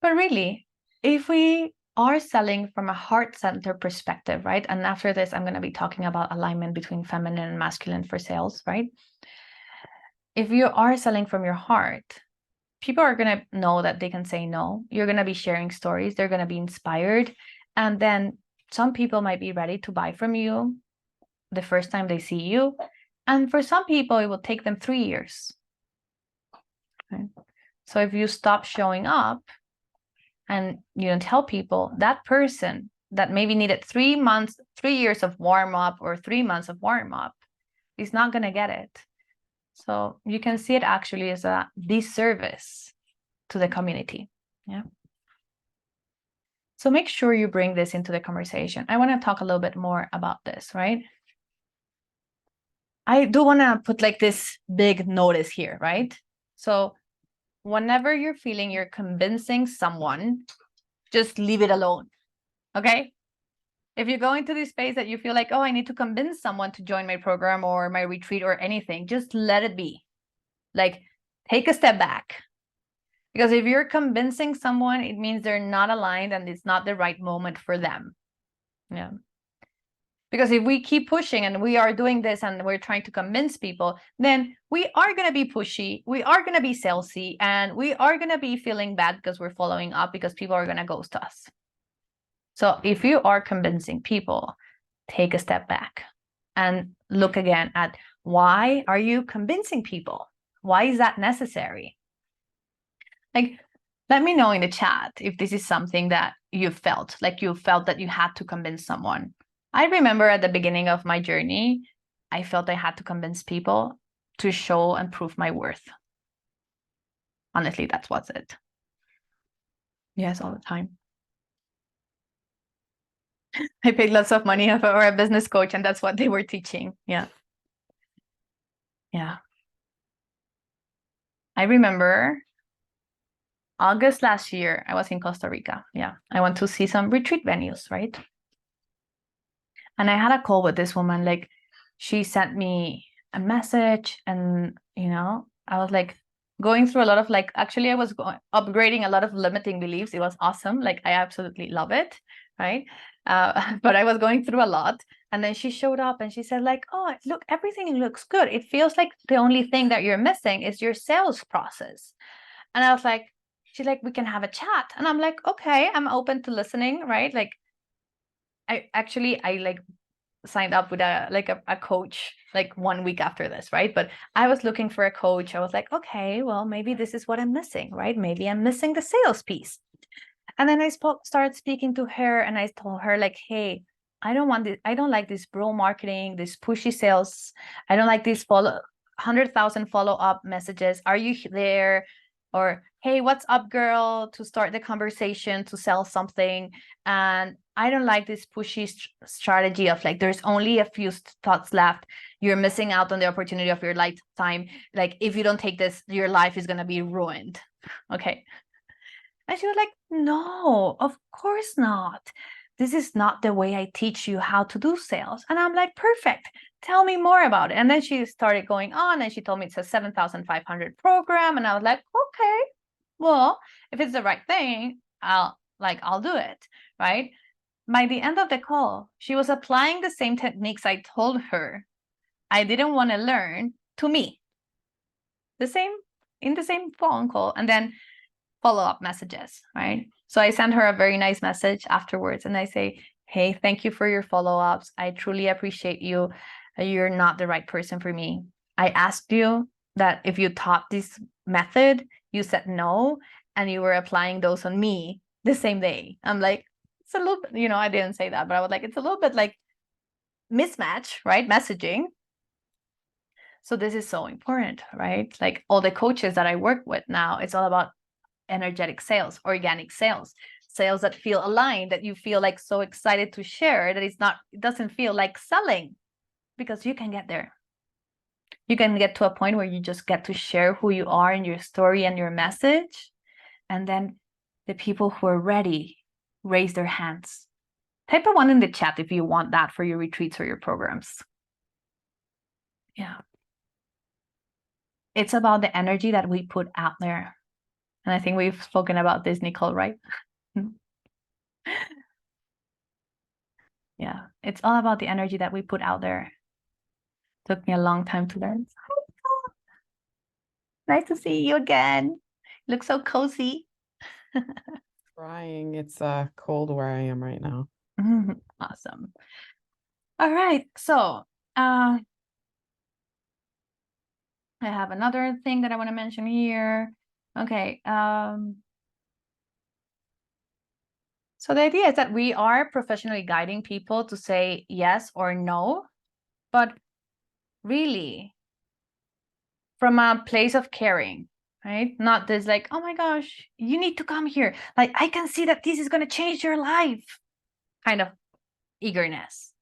But really, if we are selling from a heart center perspective, right? And after this, I'm going to be talking about alignment between feminine and masculine for sales, right? If you are selling from your heart, people are going to know that they can say no. You're going to be sharing stories. They're going to be inspired. And then some people might be ready to buy from you the first time they see you. And for some people, it will take them 3 years. Okay? So if you stop showing up and you don't tell people, that person that maybe needed 3 months, 3 years of warm up or 3 months of warm up is not going to get it. So you can see it actually as a disservice to the community. Yeah. So make sure you bring this into the conversation. I want to talk a little bit more about this, right? I do want to put like this big notice here, right? So whenever you're feeling you're convincing someone, just leave it alone. Okay? If you go into this space that you feel like, oh, I need to convince someone to join my program or my retreat or anything, just let it be. Like, take a step back. Because if you're convincing someone, it means they're not aligned and it's not the right moment for them. Yeah. Because if we keep pushing and we are doing this and we're trying to convince people, then we are going to be pushy, we are going to be salesy, and we are going to be feeling bad because we're following up because people are going to ghost us. So if you are convincing people, take a step back and look again at why are you convincing people? Why is that necessary? Like, let me know in the chat if this is something that you felt, like you felt that you had to convince someone. I remember at the beginning of my journey, I felt I had to convince people to show and prove my worth. Honestly, that's what's it. Yes, all the time. I paid lots of money for a business coach, and that's what they were teaching. Yeah. Yeah. I remember August last year, I was in Costa Rica. Yeah. I went to see some retreat venues, right? And I had a call with this woman. Like, she sent me a message, and, I was like going through a lot of actually, I was upgrading a lot of limiting beliefs. It was awesome. Like, I absolutely love it. Right. But I was going through a lot. And then she showed up and she said, like, oh, look, everything looks good. It feels like the only thing that you're missing is your sales process. And I was like, she's like, we can have a chat. And I'm like, okay, I'm open to listening. Right. Like, I signed up with a coach like 1 week after this, right? But I was looking for a coach. I was like, okay, well, maybe this is what I'm missing, right? Maybe I'm missing the sales piece. And then I started speaking to her and I told her like, hey, I don't want this. I don't like this bro marketing, this pushy sales. I don't like these 100,000 follow-up messages. Are you there? Or, hey, what's up, girl? To start the conversation, to sell something. And I don't like this pushy strategy of like, there's only a few thoughts left. You're missing out on the opportunity of your lifetime. Like, if you don't take this, your life is going to be ruined. Okay. And she was like, no, of course not. This is not the way I teach you how to do sales. And I'm like, perfect. Tell me more about it. And then she started going on and she told me it's a 7,500 program. And I was like, okay, well, if it's the right thing, I'll do it. Right. By the end of the call, she was applying the same techniques I told her I didn't want to learn to me. In the same phone call. And then follow-up messages, right? So I send her a very nice message afterwards and I say, hey, thank you for your follow-ups. I truly appreciate you. You're not the right person for me. I asked you that if you taught this method, you said no, and you were applying those on me the same day. I'm like, it's a little bit, I didn't say that, but I was like, it's a little bit like mismatch, right? Messaging. So this is so important, right? Like all the coaches that I work with now, it's all about energetic sales, organic sales, sales that feel aligned, that you feel like so excited to share that it doesn't feel like selling, because you can get there. You can get to a point where you just get to share who you are and your story and your message. And then the people who are ready raise their hands. Type a 1 in the chat if you want that for your retreats or your programs. Yeah. It's about the energy that we put out there. And I think we've spoken about this, Nicole, right? Yeah, it's all about the energy that we put out there. Took me a long time to learn. Nice to see you again. You look so cozy. Trying. It's cold where I am right now. Awesome. All right, so I have another thing that I want to mention here. Okay. So the idea is that we are professionally guiding people to say yes or no, but really from a place of caring, right? Not this like, oh my gosh, you need to come here. Like, I can see that this is going to change your life kind of eagerness.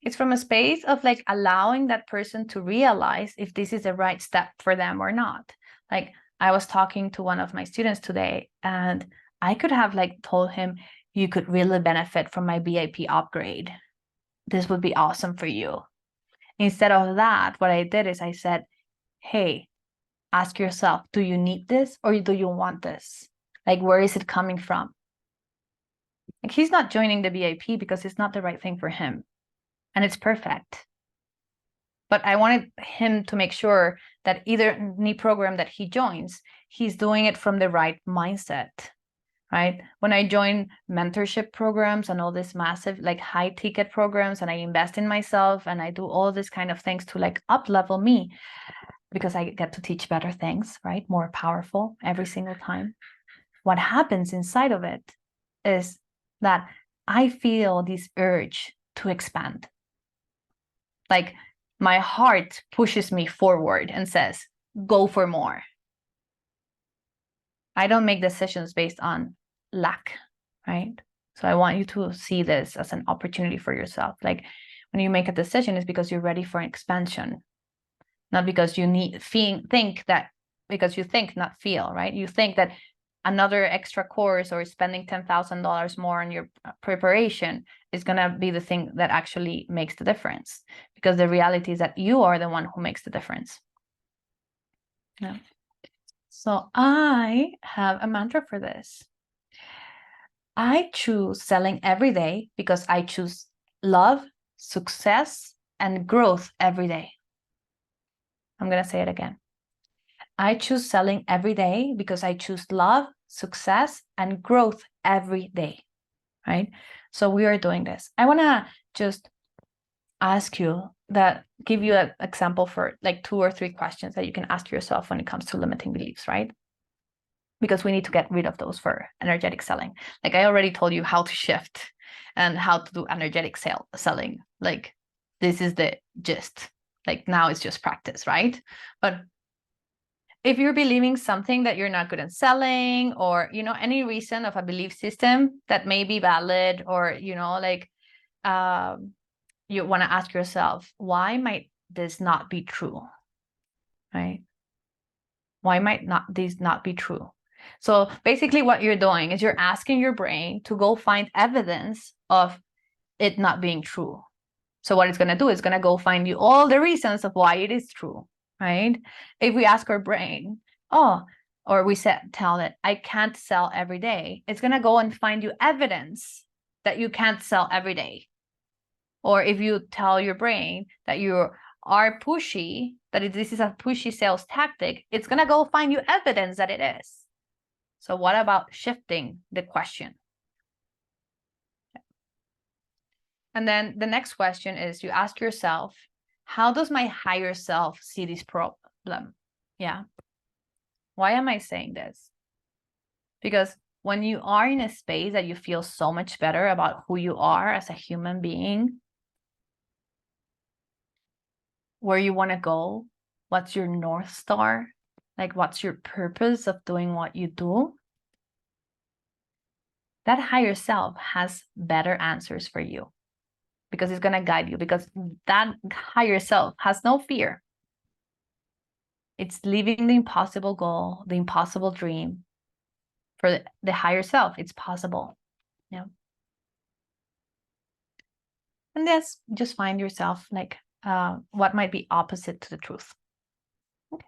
It's from a space of like allowing that person to realize if this is the right step for them or not. Like, I was talking to one of my students today and I could have like told him, you could really benefit from my VIP upgrade. This would be awesome for you. Instead of that, what I did is I said, hey, ask yourself, do you need this or do you want this? Like, where is it coming from? Like, he's not joining the VIP because it's not the right thing for him. And it's perfect. But I wanted him to make sure that either any program that he joins, he's doing it from the right mindset, right? When I join mentorship programs and all this massive, like high ticket programs, and I invest in myself and I do all this kind of things to like up level me, because I get to teach better things, right? More powerful every single time. What happens inside of it is that I feel this urge to expand. Like my heart pushes me forward and says, go for more. I don't make decisions based on lack, right? So I want you to see this as an opportunity for yourself. Like when you make a decision, it's because you're ready for an expansion, not because you think, not feel, right? You think that another extra course or spending $10,000 more on your preparation is going to be the thing that actually makes the difference, because the reality is that you are the one who makes the difference. Yeah. So I have a mantra for this. I choose selling every day because I choose love, success, and growth every day. I'm going to say it again. I choose selling every day because I choose love, success, and growth every day, right? So we are doing this. I want to just give you an example for like 2 or 3 questions that you can ask yourself when it comes to limiting beliefs, right? Because we need to get rid of those for energetic selling. Like I already told you how to shift and how to do energetic selling. Like, this is the gist. Like, now it's just practice, right? But if you're believing something that you're not good at selling, or, you know, any reason of a belief system that may be valid, or, you know, like, you want to ask yourself, why might this not be true, right? Why might these not be true? So basically what you're doing is you're asking your brain to go find evidence of it not being true. So what it's going to do is going to go find you all the reasons of why it is true, right? If we ask our brain, oh, or we tell it, I can't sell every day, it's going to go and find you evidence that you can't sell every day. Or if you tell your brain that you are pushy, that this is a pushy sales tactic, it's going to go find you evidence that it is. So what about shifting the question? And then the next question is, you ask yourself, how does my higher self see this problem? Yeah. Why am I saying this? Because when you are in a space that you feel so much better about who you are as a human being, where you want to go, what's your North Star, like what's your purpose of doing what you do, that higher self has better answers for you, because it's going to guide you, because that higher self has no fear. It's living the impossible goal, the impossible dream. For the higher self, it's possible. Yeah. And yes, just find yourself like what might be opposite to the truth. Okay.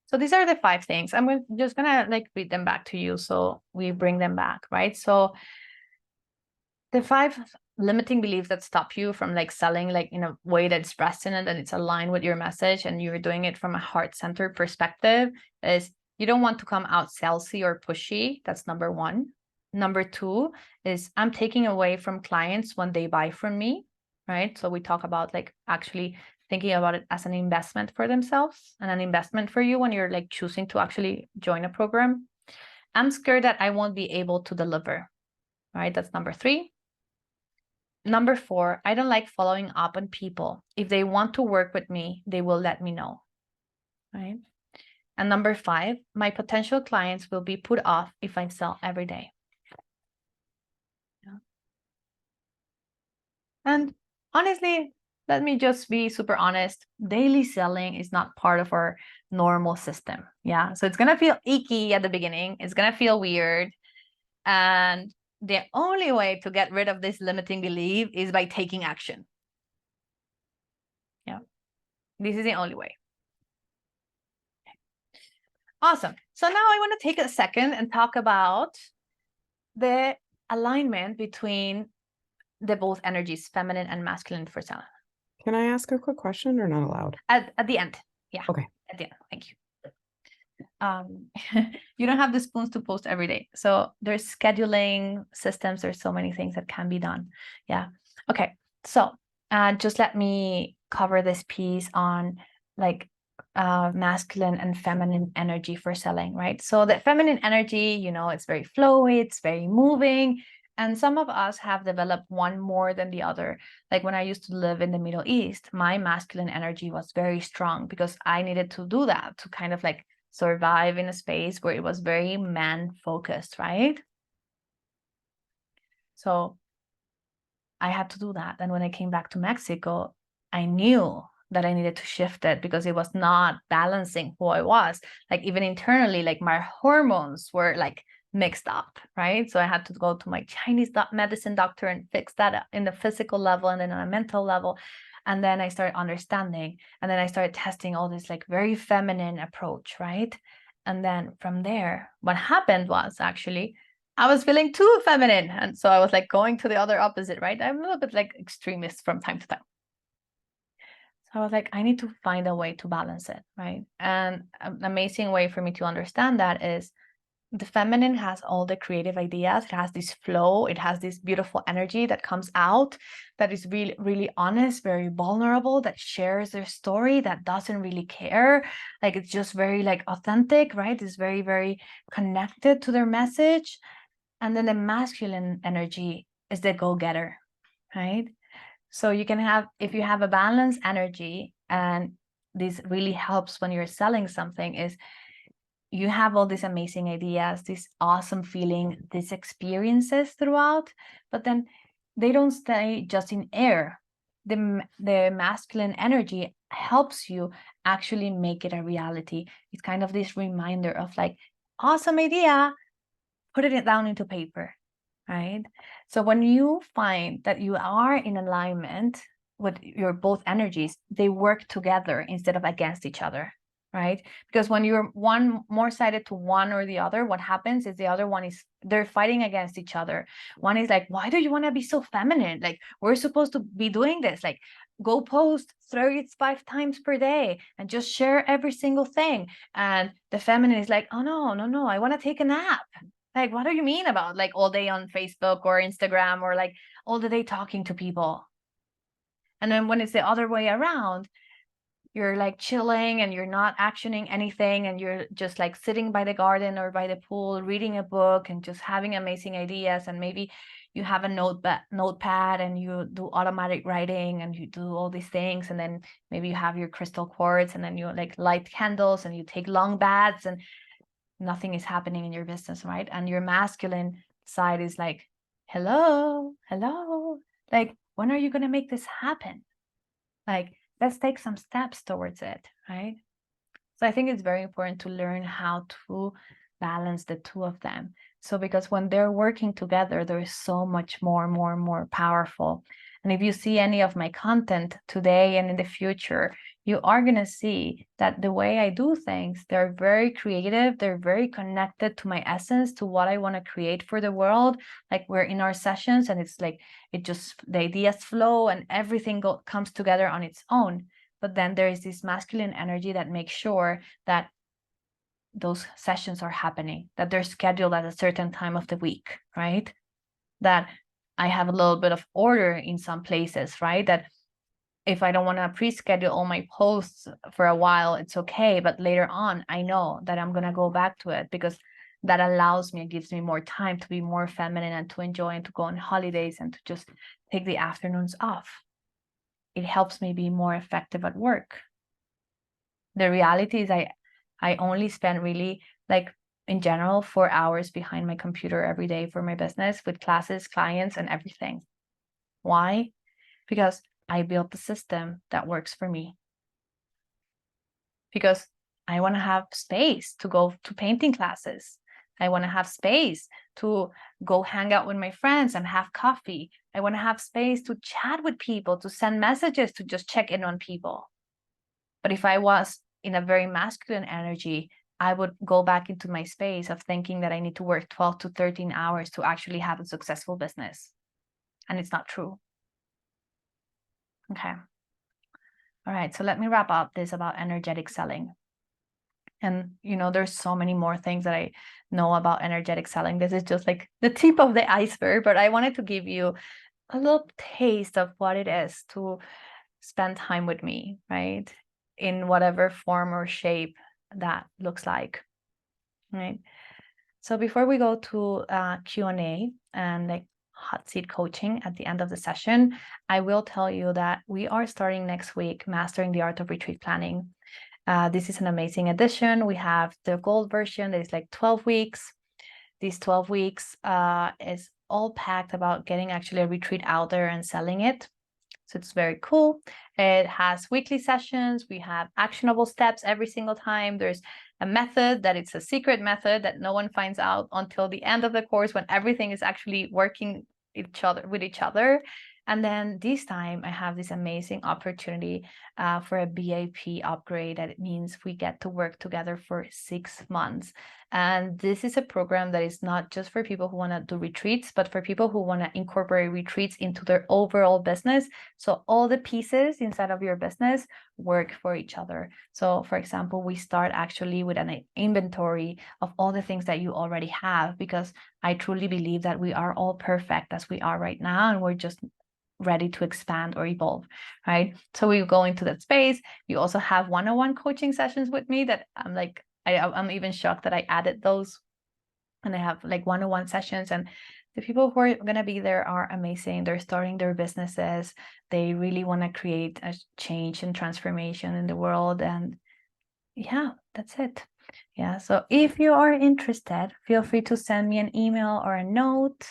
So these are the 5 things. I'm just gonna like read them back to you, so we bring them back, right? So the 5 limiting beliefs that stop you from like selling like in a way that's resonant and it's aligned with your message, and you're doing it from a heart-centered perspective, is you don't want to come out salesy or pushy. That's number 1. Number 2 is I'm taking away from clients when they buy from me, right? So we talk about like actually thinking about it as an investment for themselves and an investment for you when you're like choosing to actually join a program. I'm scared that I won't be able to deliver, right? That's number 3. Number 4, I don't like following up on people. If they want to work with me, they will let me know, right? And number 5, my potential clients will be put off if I sell every day. Yeah. And honestly, let me just be super honest. Daily selling is not part of our normal system. Yeah. So it's going to feel icky at the beginning. It's going to feel weird. And the only way to get rid of this limiting belief is by taking action. Yeah. This is the only way. Awesome. So now I want to take a second and talk about the alignment between the both energies, feminine and masculine, for selling. Can I ask a quick question or not allowed? At the end. Yeah. Okay. At the end. Thank you. You don't have the spoons to post every day. So there's scheduling systems. There's so many things that can be done. Yeah. Okay. So just let me cover this piece on like masculine and feminine energy for selling, right? So the feminine energy, you know, it's very flowy, it's very moving. And some of us have developed one more than the other. Like when I used to live in the Middle East, my masculine energy was very strong because I needed to do that to kind of like survive in a space where it was very man focused, right? So I had to do that. And when I came back to Mexico, I knew that I needed to shift it because it was not balancing who I was. Like even internally, like my hormones were like mixed up, right? So I had to go to my Chinese medicine doctor and fix that in the physical level and then on a mental level. And then I started understanding, and then I started testing all this like very feminine approach, right? And then from there, what happened was actually I was feeling too feminine. And so I was like going to the other opposite, right? I'm a little bit like extremist from time to time. So I was like, I need to find a way to balance it, right? And an amazing way for me to understand that is the feminine has all the creative ideas. It has this flow. It has this beautiful energy that comes out, that is really, really honest, very vulnerable, that shares their story, that doesn't really care. Like it's just very like authentic, right? It's very, very connected to their message. And then the masculine energy is the go-getter, right? So you can have, if you have a balanced energy, and this really helps when you're selling something, is you have all these amazing ideas, this awesome feeling, these experiences throughout, but then they don't stay just in air. The masculine energy helps you actually make it a reality. It's kind of this reminder of like, awesome idea, put it down into paper, right? So when you find that you are in alignment with your both energies, they work together instead of against each other, right? Because when you're one more sided to one or the other, what happens is the other one is, they're fighting against each other. One is like, why do you want to be so feminine? Like, we're supposed to be doing this. Like, go post 35 times per day and just share every single thing. And the feminine is like, oh no, I want to take a nap. Like, what do you mean about like all day on Facebook or Instagram, or like all the day talking to people? And then when it's the other way around, you're like chilling and you're not actioning anything, and you're just like sitting by the garden or by the pool, reading a book and just having amazing ideas. And maybe you have a notepad and you do automatic writing and you do all these things. And then maybe you have your crystal quartz, and then you like light candles and you take long baths, and nothing is happening in your business, right? And your masculine side is like, hello, like, when are you going to make this happen? Like, let's take some steps towards it, right? So I think it's very important to learn how to balance the two of them. So because when they're working together, they're so much more powerful. And if you see any of my content today and in the future, you are going to see that the way I do things, they're very creative. They're very connected to my essence, to what I want to create for the world. Like, we're in our sessions and it's like, the ideas flow and everything comes together on its own. But then there is this masculine energy that makes sure that those sessions are happening, that they're scheduled at a certain time of the week, right? That I have a little bit of order in some places, right? That if I don't want to pre-schedule all my posts for a while, it's okay. But later on, I know that I'm going to go back to it, because that allows me, it gives me more time to be more feminine and to enjoy and to go on holidays and to just take the afternoons off. It helps me be more effective at work. The reality is I only spend really, like, in general, 4 hours behind my computer every day for my business, with classes, clients, and everything. Why? Because I built the system that works for me. Because I want to have space to go to painting classes. I want to have space to go hang out with my friends and have coffee. I want to have space to chat with people, to send messages, to just check in on people. But if I was in a very masculine energy, I would go back into my space of thinking that I need to work 12 to 13 hours to actually have a successful business. And it's not true. Okay. All right. So let me wrap up this about energetic selling. And, there's so many more things that I know about energetic selling. This is just like the tip of the iceberg, but I wanted to give you a little taste of what it is to spend time with me, right? In whatever form or shape that looks like, right? So before we go to Q&A and like hot seat coaching at the end of the session, I will tell you that we are starting next week Mastering the Art of Retreat Planning. This is an amazing addition. We have the gold version that is like 12 weeks. These 12 weeks is all packed about getting actually a retreat out there and selling it. So it's very cool. It has weekly sessions. We have actionable steps every single time. There's a method that it's a secret method that no one finds out until the end of the course, when everything is actually working with each other. And then this time I have this amazing opportunity for a BIP upgrade. That it means we get to work together for 6 months. And this is a program that is not just for people who want to do retreats, but for people who want to incorporate retreats into their overall business. So all the pieces inside of your business work for each other. So for example, we start actually with an inventory of all the things that you already have, because I truly believe that we are all perfect as we are right now, and we're just ready to expand or evolve, right? So we go into that space. You also have one-on-one coaching sessions with me that I'm like, I'm even shocked that I added those. And I have like one-on-one sessions, and The people who are going to be there are amazing. They're starting their businesses. They really want to create a change and transformation in the world. And yeah, that's it. Yeah. So if you are interested, feel free to send me an email or a note.